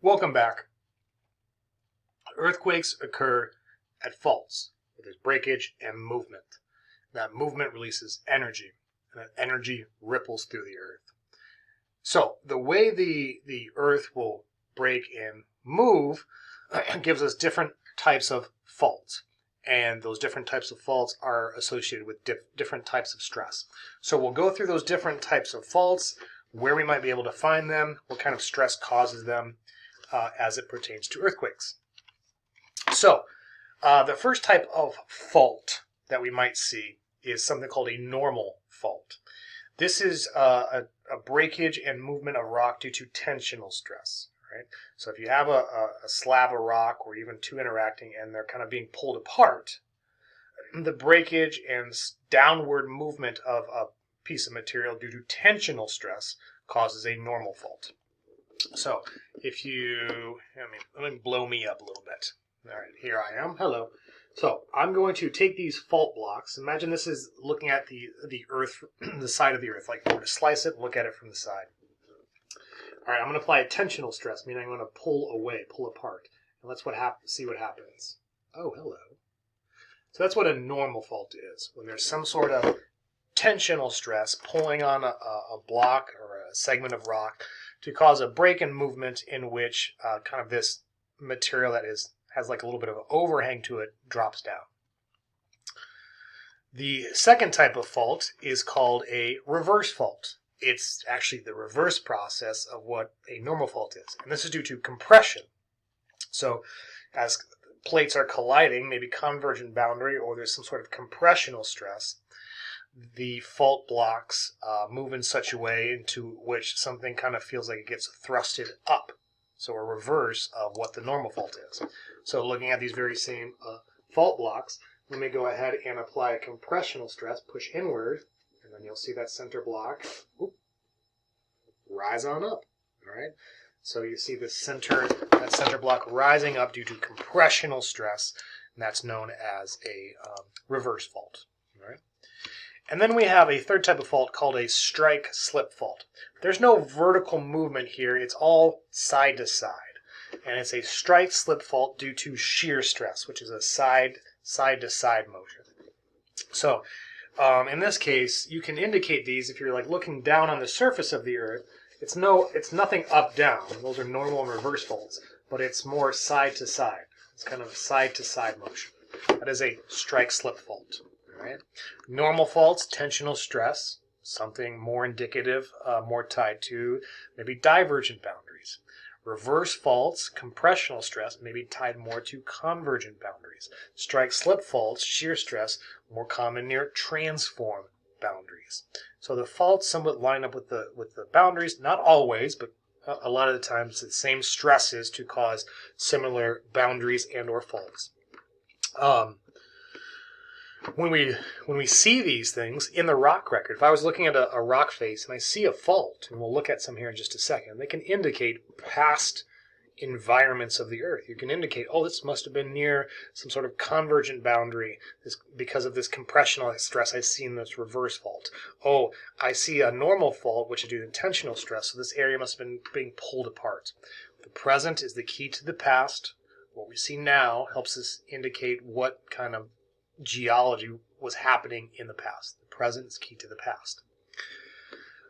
Welcome back. Earthquakes occur at faults, where there's breakage and movement. That movement releases energy, and that energy ripples through the earth. So the way the earth will break and move gives us different types of faults. And those different types of faults are associated with different types of stress. So we'll go through those different types of faults, where we might be able to find them, what kind of stress causes them, as it pertains to earthquakes. So, the first type of fault that we might see is something called a normal fault. This is a breakage and movement of rock due to tensional stress. Right? So if you have a slab of rock or even two interacting and they're kind of being pulled apart, the breakage and downward movement of a piece of material due to tensional stress causes a normal fault. So if you, let me blow me up a little bit. All right, here I am. Hello. So I'm going to take these fault blocks. Imagine this is looking at the earth, the side of the earth. Like if I were to slice it and look at it from the side. All right, I'm going to apply a tensional stress, meaning I'm going to pull away, pull apart. And let's see what happens. Oh, hello. So that's what a normal fault is. When there's some sort of tensional stress pulling on a block or a segment of rock to cause a break in movement in which kind of this material that has like a little bit of an overhang to it drops down. The second type of fault is called a reverse fault. It's actually the reverse process of what a normal fault is. And this is due to compression. So as plates are colliding, maybe convergent boundary, or there's some sort of compressional stress, the fault blocks move in such a way into which something kind of feels like it gets thrusted up. So a reverse of what the normal fault is. So looking at these very same fault blocks, let me go ahead and apply a compressional stress, push inward, and then you'll see that center block rise on up. All right. So you see that center block rising up due to compressional stress, and that's known as a reverse fault. All right. And then we have a third type of fault called a strike-slip fault. There's no vertical movement here. It's all side to side. And it's a strike-slip fault due to shear stress, which is a side-to-side motion. So in this case, you can indicate these if you're like looking down on the surface of the earth. It's nothing up-down. Those are normal and reverse faults. But it's more side-to-side. It's kind of side-to-side motion. That is a strike-slip fault. Right? Normal faults, tensional stress, something more indicative, more tied to maybe divergent boundaries. Reverse faults, compressional stress, maybe tied more to convergent boundaries. Strike-slip faults, shear stress, more common near transform boundaries. So the faults somewhat line up with the boundaries, not always, but a lot of the times the same stresses to cause similar boundaries and or faults. When we see these things in the rock record, if I was looking at a rock face and I see a fault, and we'll look at some here in just a second, they can indicate past environments of the earth. You can indicate, oh, this must have been near some sort of convergent boundary because of this compressional stress I see in this reverse fault. Oh, I see a normal fault, which is due to tensional stress, so this area must have been being pulled apart. The present is the key to the past. What we see now helps us indicate what kind of geology was happening in the past. The present is key to the past.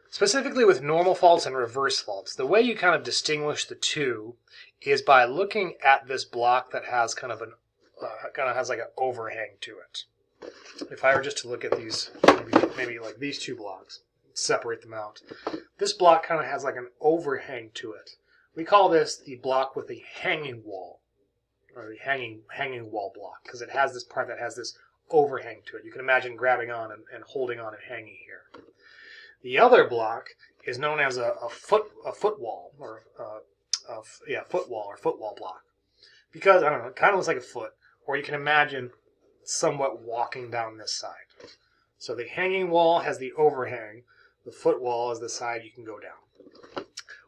Specifically with normal faults and reverse faults, the way you kind of distinguish the two is by looking at this block that has kind of has like an overhang to it. If I were just to look at these, maybe like these two blocks, separate them out. This block kind of has like an overhang to it. We call this the block with a hanging wall, or the hanging wall block, because it has this part that has this overhang to it. You can imagine grabbing on and holding on and hanging here. The other block is known as a footwall, or footwall block, because I don't know, it kind of looks like a foot, or you can imagine somewhat walking down this side. So the hanging wall has the overhang. The footwall is the side you can go down.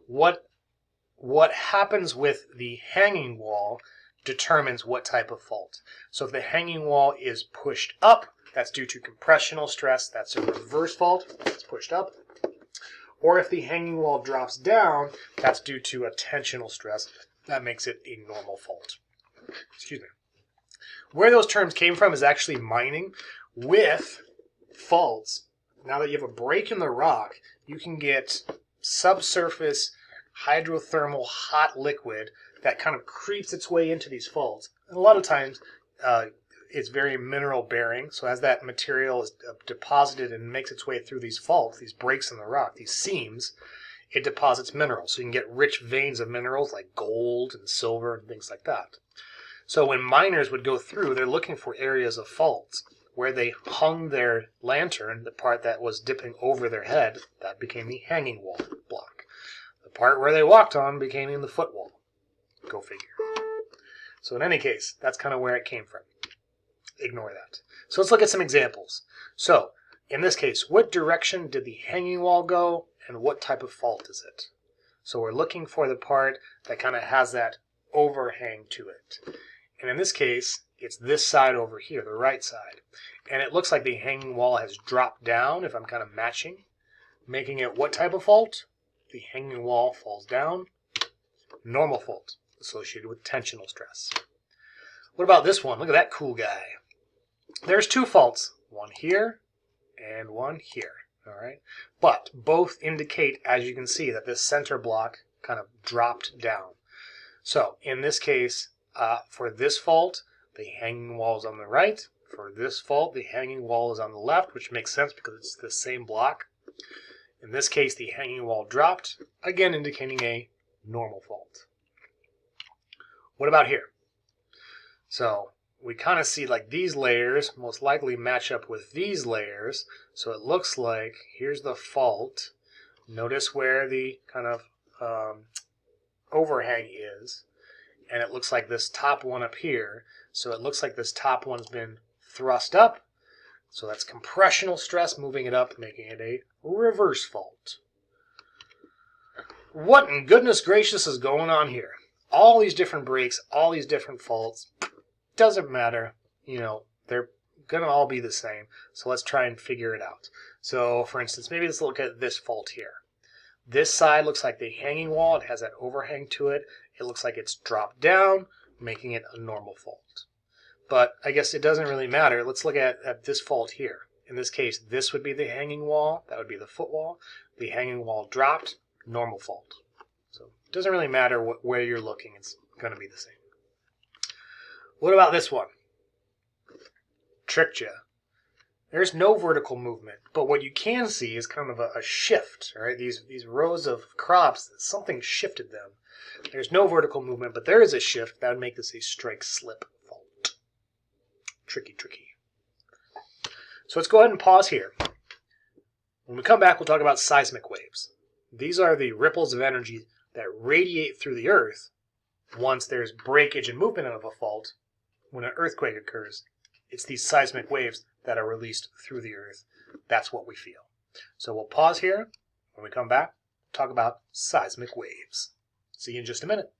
What happens with the hanging wall determines what type of fault. So if the hanging wall is pushed up, that's due to compressional stress. That's a reverse fault. It's pushed up. Or if the hanging wall drops down, that's due to a tensional stress. That makes it a normal fault. Excuse me. Where those terms came from is actually mining. With faults, now that you have a break in the rock, you can get subsurface hydrothermal hot liquid that kind of creeps its way into these faults. And a lot of times it's very mineral bearing, so as that material is deposited and makes its way through these faults, these breaks in the rock, these seams, it deposits minerals. So you can get rich veins of minerals like gold and silver and things like that. So when miners would go through, they're looking for areas of faults where they hung their lantern, the part that was dipping over their head, that became the hanging wall block. The part where they walked on became the footwall. Go figure. So in any case, that's kind of where it came from. Ignore that. So let's look at some examples. So in this case, what direction did the hanging wall go and what type of fault is it? So we're looking for the part that kind of has that overhang to it. And in this case, it's this side over here, the right side. And it looks like the hanging wall has dropped down, if I'm kind of matching, making it what type of fault? The hanging wall falls down. Normal fault associated with tensional stress. What about this one? Look at that cool guy. There's two faults, one here and one here. All right, but both indicate, as you can see, that this center block kind of dropped down. So in this case, for this fault, the hanging wall is on the right. For this fault, the hanging wall is on the left, which makes sense because it's the same block. In this case, the hanging wall dropped, again indicating a normal fault. What about here? So we kind of see like these layers most likely match up with these layers. So it looks like here's the fault. Notice where the kind of overhang is. And it looks like this top one up here. So it looks like this top one's been thrust up. So that's compressional stress moving it up, making it a reverse fault. What in goodness gracious is going on here? All these different breaks, all these different faults. Doesn't matter, they're gonna all be the same. So let's try and figure it out. So for instance, maybe let's look at this fault here. This side looks like the hanging wall. It has that overhang to it. It looks like it's dropped down, making it a normal fault. But I guess it doesn't really matter. Let's look at this fault here. In this case, this would be the hanging wall. That would be the footwall. The hanging wall dropped, normal fault. So it doesn't really matter where you're looking. It's going to be the same. What about this one? Tricked you. There's no vertical movement, but what you can see is kind of a shift, right? These rows of crops, something shifted them. There's no vertical movement, but there is a shift. That would make this a strike-slip fault. Tricky, tricky. So let's go ahead and pause here. When we come back, we'll talk about seismic waves. These are the ripples of energy that radiate through the earth once there's breakage and movement of a fault. When an earthquake occurs, it's these seismic waves that are released through the earth. That's what we feel. So we'll pause here. When we come back, talk about seismic waves. See you in just a minute.